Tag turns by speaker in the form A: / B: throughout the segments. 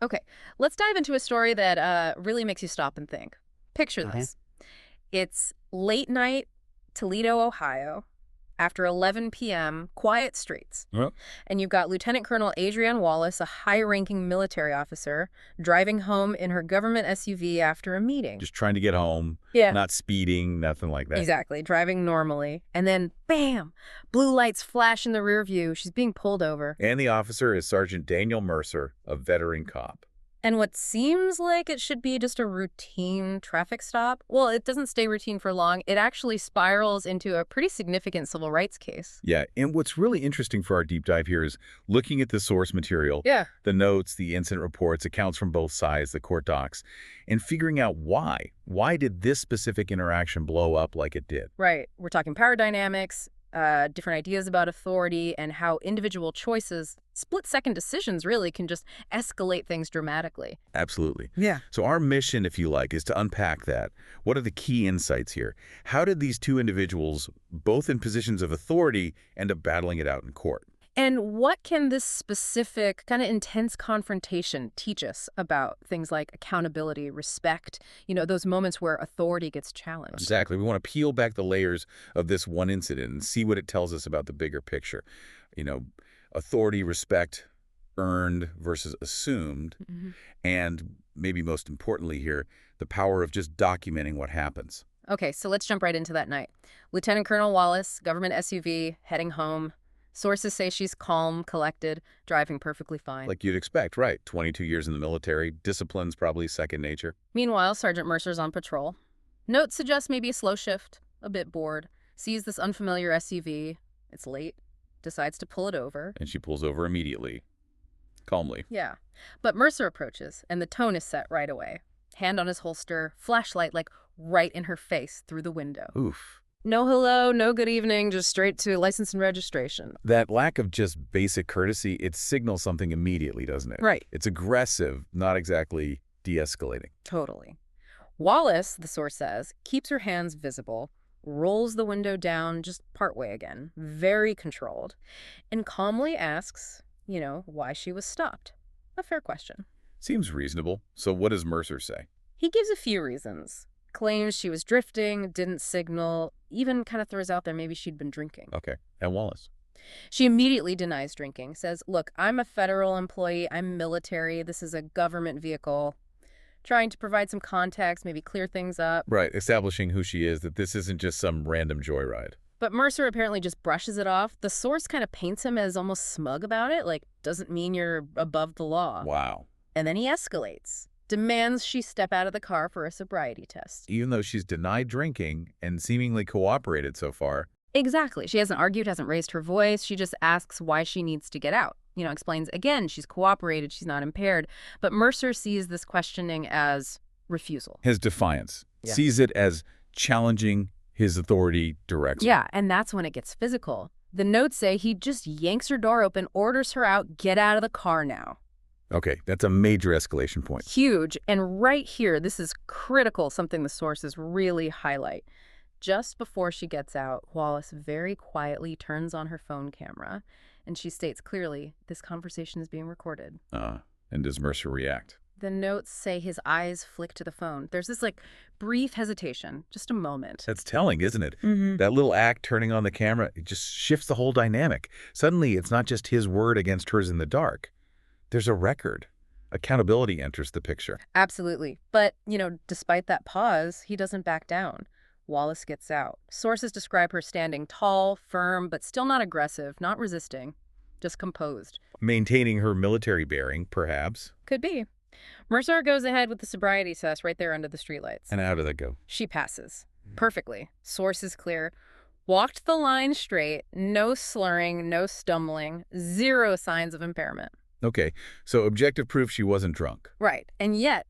A: Okay, let's dive into a story that really makes you stop and think. Picture
B: Okay.
A: this. It's late night, Toledo, Ohio, after 11 p.m., quiet streets.
B: Well,
A: And you've got Lieutenant Colonel Adrienne Wallace, a high-ranking military officer, driving home in her government SUV after a meeting.
B: just trying to get home,
A: Yeah,
B: not speeding, nothing like that.
A: exactly, driving normally. And then, bam, blue lights flash in the rear view. She's being pulled over.
B: And the officer is Sergeant Daniel Mercer, a veteran cop.
A: And what seems like it should be just a routine traffic stop, well, it doesn't stay routine for long. It actually spirals into a pretty significant civil rights case.
B: Yeah, and what's really interesting for our deep dive here is looking at the source material,
A: Yeah.
B: the notes, the incident reports, accounts from both sides, the court docs, and figuring out why. Why did this specific interaction blow up like it did?
A: Right. We're talking power dynamics, different ideas about authority, and how individual choices, split-second decisions really, can just escalate things dramatically.
B: Absolutely.
A: Yeah.
B: So our mission, if you like, is to unpack that. What are the key insights here? How did these two individuals, both in positions of authority, end up battling it out in court?
A: And what can this specific kind of intense confrontation teach us about things like accountability, respect, those moments where authority gets challenged?
B: Exactly. We want to peel back the layers of this one incident and see what it tells us about the bigger picture. You know, authority, respect, earned versus assumed,
A: Hmm.
B: and maybe most importantly here, the power of just documenting what happens.
A: Okay, so let's jump right into that night. Lieutenant Colonel Wallace, government SUV, heading home. Sources say she's calm, collected, driving perfectly fine.
B: Like you'd expect, right? 22 years in the military, discipline's probably second nature.
A: Meanwhile, Sergeant Mercer's on patrol. Notes suggest maybe a slow shift, a bit bored, sees this unfamiliar SUV. It's late, decides to pull it over.
B: And she pulls over immediately, calmly.
A: Yeah. But Mercer approaches, and the tone is set right away. Hand on his holster, flashlight like right in her face through the window.
B: Oof.
A: No hello, no good evening, just straight to license and registration.
B: That lack of just basic courtesy, it signals something immediately, doesn't it?
A: Right.
B: It's aggressive, not exactly de-escalating.
A: Totally. Wallace, the source says, keeps her hands visible, rolls the window down just partway again, very controlled, and calmly asks, why she was stopped. A fair question.
B: Seems reasonable. So what does Mercer say?
A: He gives a few reasons. Claims she was drifting, didn't signal, even kind of throws out there maybe she'd been drinking.
B: Okay. And Wallace?
A: She immediately denies drinking, says, look, I'm a federal employee, I'm military, this is a government vehicle. Trying to provide some context, maybe clear things up.
B: Right. Establishing who she is, that this isn't just some random joyride.
A: But Mercer apparently just brushes it off. The source kind of paints him as almost smug about it, like, doesn't mean you're above the law.
B: Wow.
A: And then he escalates, demands she step out of the car for a sobriety test.
B: Even though she's denied drinking and seemingly cooperated so far.
A: Exactly. She hasn't argued, hasn't raised her voice. She just asks why she needs to get out. Explains again, she's cooperated, she's not impaired. But Mercer sees this questioning as refusal.
B: His defiance.
A: Yeah.
B: Sees it as challenging his authority directly.
A: Yeah, and that's when it gets physical. The notes say he just yanks her door open, orders her out, get out of the car now.
B: Okay, that's a major escalation point.
A: Huge. And right here, this is critical, something the sources really highlight. Just before she gets out, Wallace very quietly turns on her phone camera, and she states clearly, this conversation is being recorded.
B: And does Mercer react?
A: The notes say his eyes flick to the phone. There's this, brief hesitation, just a moment.
B: That's telling, isn't it?
A: Mm-hmm.
B: That little act turning on the camera, it just shifts the whole dynamic. Suddenly, it's not just his word against hers in the dark. There's a record. Accountability enters the picture.
A: Absolutely. But, despite that pause, he doesn't back down. Wallace gets out. Sources describe her standing tall, firm, but still not aggressive, not resisting, just composed.
B: Maintaining her military bearing, perhaps.
A: Could be. Mercer goes ahead with the sobriety test right there under the streetlights.
B: And how did that go?
A: She passes. Perfectly. Source is clear. Walked the line straight, no slurring, no stumbling, zero signs of impairment.
B: Okay, so objective proof she wasn't drunk.
A: Right. And yet,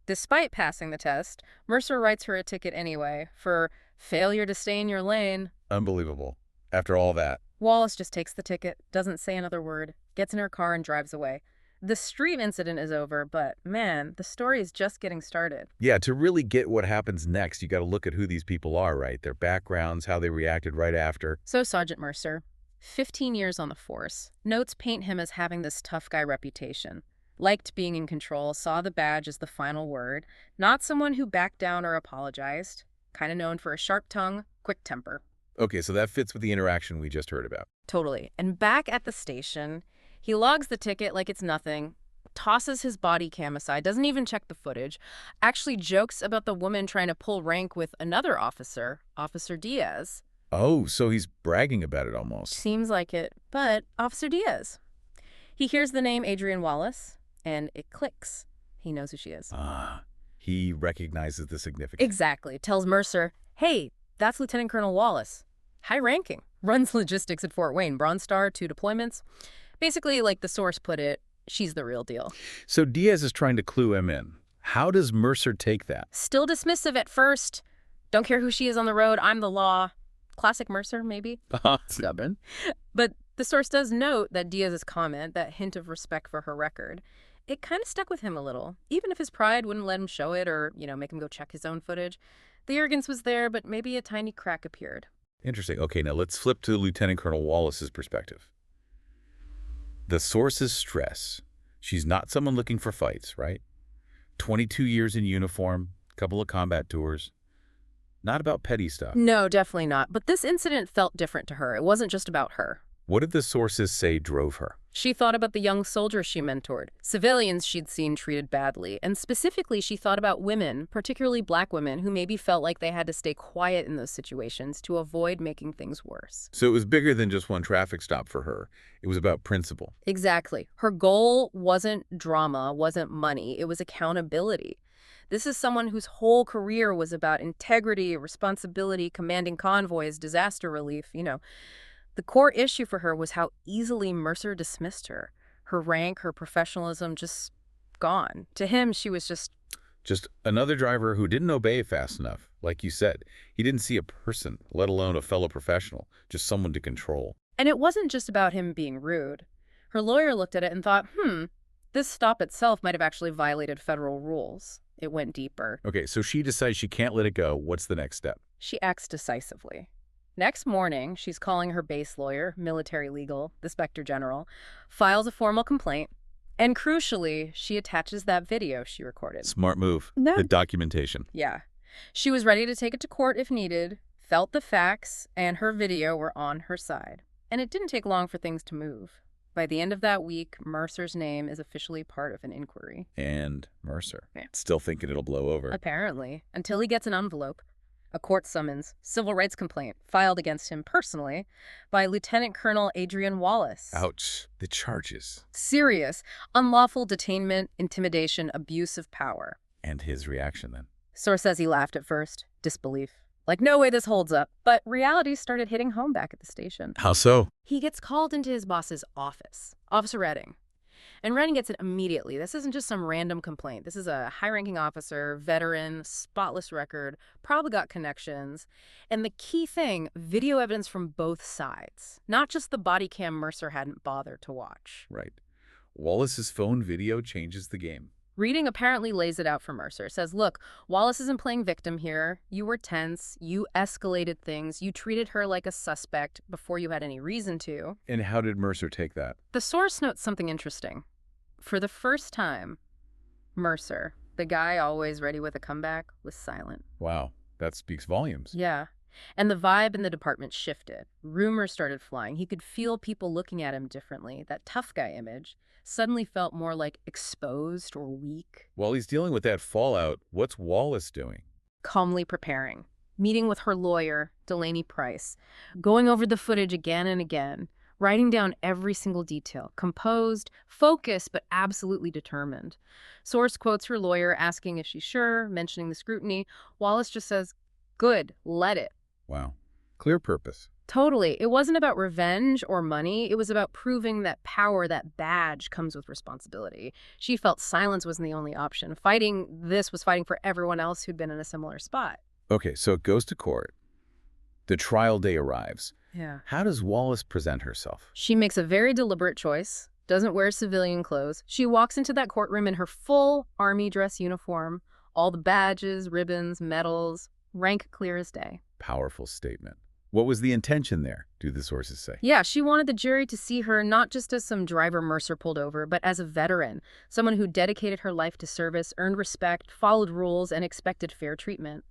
A: despite passing the test, Mercer writes her a ticket anyway for failure to stay in your lane.
B: Unbelievable. After all that.
A: Wallace just takes the ticket, doesn't say another word, gets in her car and drives away. The street incident is over, but man, the story is just getting started.
B: Yeah, to really get what happens next, you got to look at who these people are, right? Their backgrounds, how they reacted right after.
A: So Sergeant Mercer, 15 years on the force. Notes paint him as having this tough guy reputation. Liked being in control, saw the badge as the final word, not someone who backed down or apologized, kind of known for a sharp tongue, quick temper.
B: Okay, so that fits with the interaction we just heard about.
A: Totally. And back at the station, he logs the ticket like it's nothing, tosses his body cam aside, doesn't even check the footage, actually jokes about the woman trying to pull rank with another officer, Officer Diaz.
B: Oh, so he's bragging about it almost.
A: Seems like it, but Officer Diaz. He hears the name Adrienne Wallace, and it clicks. He knows who she is.
B: He recognizes the significance.
A: Exactly. Tells Mercer, hey, that's Lieutenant Colonel Wallace. High ranking. Runs logistics at Fort Wayne. Bronze Star, 2 deployments. Basically, like the source put it, she's the real deal.
B: So Diaz is trying to clue him in. How does Mercer take that?
A: Still dismissive at first. Don't care who she is on the road. I'm the law. Classic Mercer, maybe.
B: Stubborn.
A: But the source does note that Diaz's comment, that hint of respect for her record, it kind of stuck with him a little. Even if his pride wouldn't let him show it or, make him go check his own footage. The arrogance was there, but maybe a tiny crack appeared.
B: Interesting. Okay, now let's flip to Lieutenant Colonel Wallace's perspective. The source's stress. She's not someone looking for fights, right? 22 years in uniform, couple of combat tours. Not about petty stuff.
A: No, definitely not. But this incident felt different to her. It wasn't just about her.
B: What did the sources say drove her?
A: She thought about the young soldiers she mentored, civilians she'd seen treated badly, and specifically she thought about women, particularly black women, who maybe felt like they had to stay quiet in those situations to avoid making things worse.
B: So it was bigger than just one traffic stop for her. It was about principle.
A: Exactly. Her goal wasn't drama, wasn't money, it was accountability. This is someone whose whole career was about integrity, responsibility, commanding convoys, disaster relief, The core issue for her was how easily Mercer dismissed her. Her rank, her professionalism, just gone. To him, she was
B: Just another driver who didn't obey fast enough. Like you said, he didn't see a person, let alone a fellow professional, just someone to control.
A: And it wasn't just about him being rude. Her lawyer looked at it and thought, this stop itself might have actually violated federal rules. It went deeper.
B: Okay, so she decides she can't let it go. What's the next step?
A: She acts decisively. Next morning, she's calling her base lawyer, military legal, the Inspector General, files a formal complaint, and crucially, she attaches that video she recorded.
B: Smart move.
A: No.
B: The documentation.
A: Yeah. She was ready to take it to court if needed, felt the facts, and her video were on her side. And it didn't take long for things to move. By the end of that week, Mercer's name is officially part of an inquiry.
B: And Mercer.
A: Yeah.
B: Still thinking it'll blow over.
A: Apparently, until he gets an envelope. A court summons, civil rights complaint, filed against him personally by Lieutenant Colonel Adrienne Wallace.
B: Ouch. The charges.
A: Serious, unlawful detainment, intimidation, abuse of power.
B: And his reaction then?
A: Source says he laughed at first, disbelief. Like, no way this holds up. But reality started hitting home back at the station.
B: How so?
A: He gets called into his boss's office, Officer Redding. And Redding gets it immediately. This isn't just some random complaint. This is a high-ranking officer, veteran, spotless record, probably got connections. And the key thing, video evidence from both sides. Not just the body cam Mercer hadn't bothered to watch.
B: Right. Wallace's phone video changes the game.
A: Reading apparently lays it out for Mercer. Says, look, Wallace isn't playing victim here. You were tense. You escalated things. You treated her like a suspect before you had any reason to.
B: And how did Mercer take that?
A: The source notes something interesting. For the first time, Mercer, the guy always ready with a comeback, was silent.
B: Wow, that speaks volumes.
A: Yeah. And the vibe in the department shifted. Rumors started flying. He could feel people looking at him differently. That tough guy image suddenly felt more like exposed or weak.
B: While he's dealing with that fallout, what's Wallace doing?
A: Calmly preparing. Meeting with her lawyer, Delaney Price. Going over the footage again and again. Writing down every single detail. Composed, focused, but absolutely determined. Source quotes her lawyer asking if she's sure, mentioning the scrutiny. Wallace just says, good, let it.
B: Wow. Clear purpose.
A: Totally. It wasn't about revenge or money. It was about proving that power, that badge, comes with responsibility. She felt silence wasn't the only option. Fighting this was fighting for everyone else who'd been in a similar spot.
B: Okay, so it goes to court. The trial day arrives.
A: Yeah.
B: How does Wallace present herself?
A: She makes a very deliberate choice, doesn't wear civilian clothes. She walks into that courtroom in her full army dress uniform, all the badges, ribbons, medals, rank clear as day.
B: Powerful statement. What was the intention there, do the sources say?
A: Yeah, she wanted the jury to see her not just as some driver Mercer pulled over, but as a veteran, someone who dedicated her life to service, earned respect, followed rules, and expected fair treatment.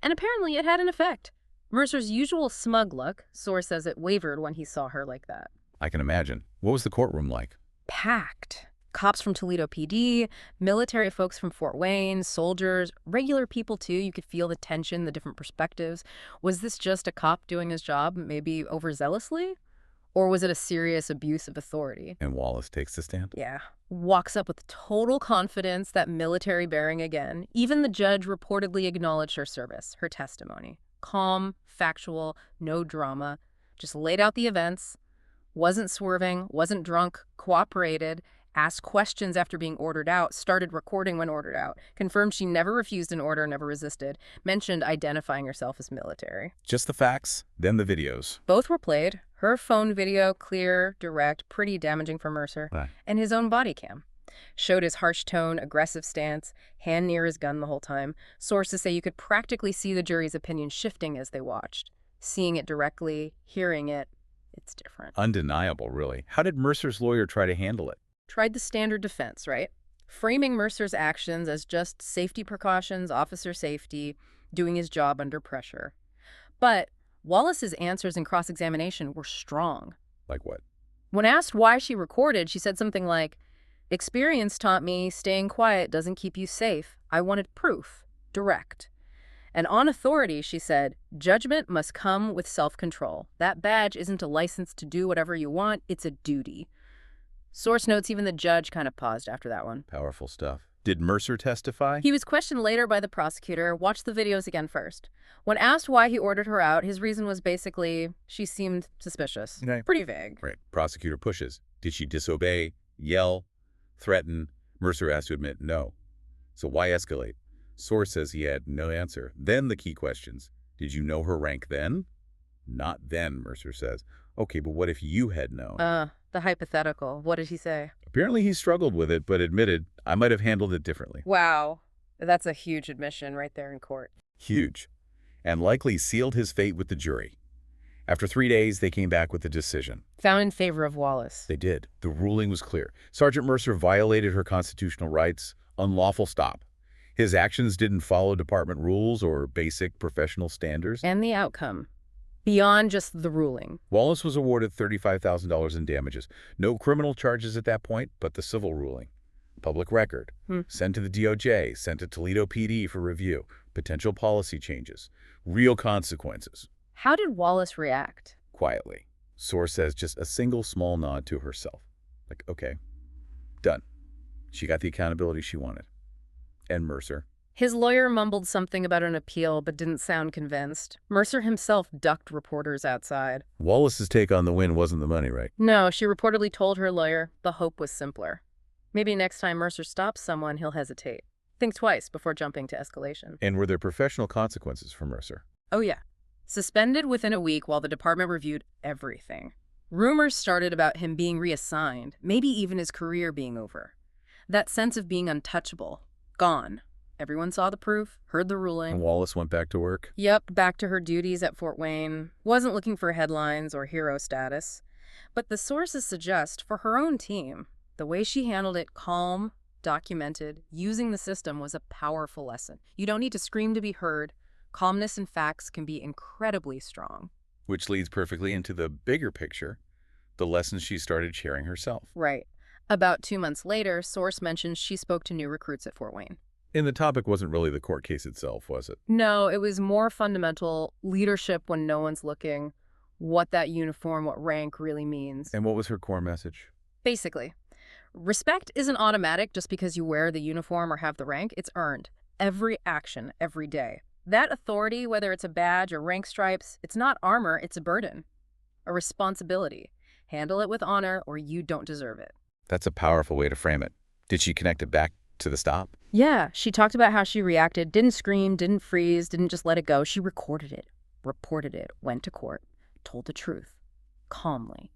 A: And apparently it had an effect. Mercer's usual smug look, source says it wavered when he saw her like that.
B: I can imagine. What was the courtroom like?
A: Packed. Cops from Toledo PD, military folks from Fort Wayne, soldiers, regular people too. You could feel the tension, the different perspectives. Was this just a cop doing his job, maybe overzealously? Or was it a serious abuse of authority?
B: And Wallace takes the stand?
A: Yeah. Walks up with total confidence, that military bearing again. Even the judge reportedly acknowledged her service, her testimony. Calm, factual, no drama. Just laid out the events. Wasn't swerving, wasn't drunk, cooperated, asked questions after being ordered out, started recording when ordered out, confirmed she never refused an order, never resisted, mentioned identifying herself as military.
B: Just the facts, then the videos.
A: Both were played. Her phone video, clear, direct, pretty damaging for Mercer,
B: Right.
A: and his own body cam. Showed his harsh tone, aggressive stance, hand near his gun the whole time. Sources say you could practically see the jury's opinion shifting as they watched. Seeing it directly, hearing it, it's different.
B: Undeniable, really. How did Mercer's lawyer try to handle it?
A: Tried the standard defense, right? Framing Mercer's actions as just safety precautions, officer safety, doing his job under pressure. But Wallace's answers in cross-examination were strong.
B: Like what?
A: When asked why she recorded, she said something like, "Experience taught me staying quiet doesn't keep you safe. I wanted proof, direct." And on authority, she said, "Judgment must come with self-control. That badge isn't a license to do whatever you want, it's a duty." Source notes even the judge kind of paused after that one.
B: Powerful stuff. Did Mercer testify?
A: He was questioned later by the prosecutor, watched the videos again first. When asked why he ordered her out, his reason was basically, she seemed suspicious.
B: Okay.
A: Pretty vague.
B: Right. Prosecutor pushes. Did she disobey, yell, threaten? Mercer has to admit no. So why escalate? Source says he had no answer. Then the key questions. Did you know her rank then? Not then, Mercer says. Okay, but what if you had known?
A: The hypothetical. What did he say?
B: Apparently he struggled with it, but admitted, I might have handled it differently.
A: Wow. That's a huge admission right there in court.
B: Huge. And likely sealed his fate with the jury. After 3 days, they came back with a decision.
A: Found in favor of Wallace.
B: They did. The ruling was clear. Sergeant Mercer violated her constitutional rights. Unlawful stop. His actions didn't follow department rules or basic professional standards.
A: And the outcome. Beyond just the ruling.
B: Wallace was awarded $35,000 in damages. No criminal charges at that point, but the civil ruling. Public record. Sent to the DOJ, sent to Toledo PD for review. Potential policy changes. Real consequences.
A: How did Wallace react?
B: Quietly. Source says just a single small nod to herself. Like, okay, done. She got the accountability she wanted. And Mercer?
A: His lawyer mumbled something about an appeal but didn't sound convinced. Mercer himself ducked reporters outside.
B: Wallace's take on the win wasn't the money, right?
A: No, she reportedly told her lawyer the hope was simpler. Maybe next time Mercer stops someone, he'll hesitate. Think twice before jumping to escalation.
B: And were there professional consequences for Mercer?
A: Oh yeah. Suspended within a week while the department reviewed everything. Rumors started about him being reassigned, maybe even his career being over. That sense of being untouchable. Gone. Everyone saw the proof, heard the ruling.
B: And Wallace went back to work?
A: Yep, back to her duties at Fort Wayne. Wasn't looking for headlines or hero status. But the sources suggest, for her own team, the way she handled it, calm, documented, using the system was a powerful lesson. You don't need to scream to be heard. Calmness and facts can be incredibly strong.
B: Which leads perfectly into the bigger picture, the lessons she started sharing herself.
A: Right. About 2 months later, Source mentions she spoke to new recruits at Fort Wayne.
B: And the topic wasn't really the court case itself, was it?
A: No, it was more fundamental leadership when no one's looking, what that uniform, what rank really means.
B: And what was her core message?
A: Basically, respect isn't automatic just because you wear the uniform or have the rank. It's earned. Every action, every day. That authority, whether it's a badge or rank stripes, it's not armor, it's a burden. A responsibility. Handle it with honor or you don't deserve it.
B: That's a powerful way to frame it. Did she connect it back to the stop?
A: Yeah, she talked about how she reacted, didn't scream, didn't freeze, didn't just let it go. She recorded it, reported it, went to court, told the truth, calmly.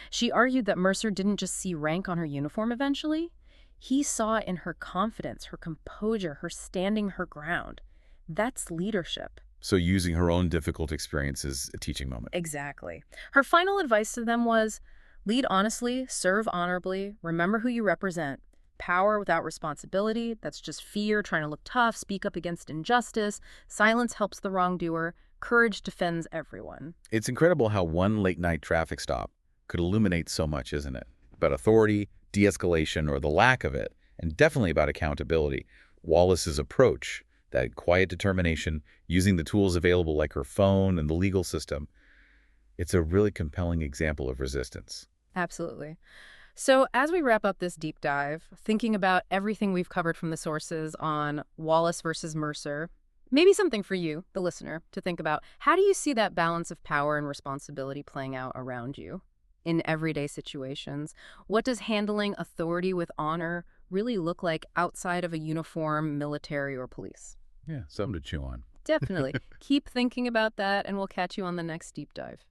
A: She argued that Mercer didn't just see rank on her uniform eventually. He saw it in her confidence, her composure, her standing her ground. That's leadership.
B: So using her own difficult experience is a teaching moment.
A: Exactly. Her final advice to them was, lead honestly, serve honorably, remember who you represent. Power without responsibility, that's just fear trying to look tough, speak up against injustice. Silence helps the wrongdoer. Courage defends everyone.
B: It's incredible how one late-night traffic stop could illuminate so much, isn't it? About authority, de-escalation, or the lack of it, and definitely about accountability. Wallace's approach, that quiet determination, using the tools available like her phone and the legal system, it's a really compelling example of resistance.
A: Absolutely. So, as we wrap up this deep dive, thinking about everything we've covered from the sources on Wallace versus Mercer, maybe something for you, the listener, to think about. How do you see that balance of power and responsibility playing out around you in everyday situations? What does handling authority with honor really look like outside of a uniform, military, or police?
B: Yeah, something to chew on.
A: Definitely. Keep thinking about that, and we'll catch you on the next deep dive.